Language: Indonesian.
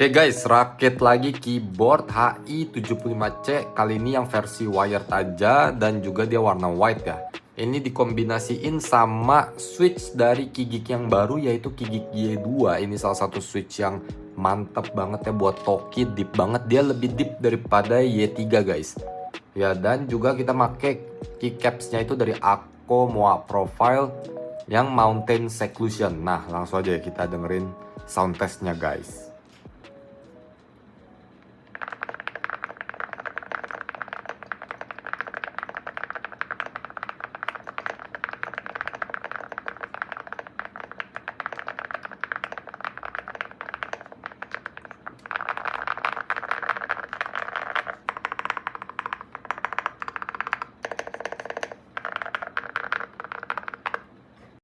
Oke guys, rakit lagi keyboard HI75C. Kali ini yang versi wired aja dan juga dia warna white ya. Ini dikombinasiin sama switch dari Kigik yang baru yaitu Kigik Y2. Ini salah satu switch yang mantep banget ya buat Toki, deep banget. Dia lebih deep daripada Y3 guys. Ya, dan juga kita pakai keycapsnya itu dari Akko Moa Profile yang Mountain Seclusion. Nah, langsung aja kita dengerin sound testnya guys.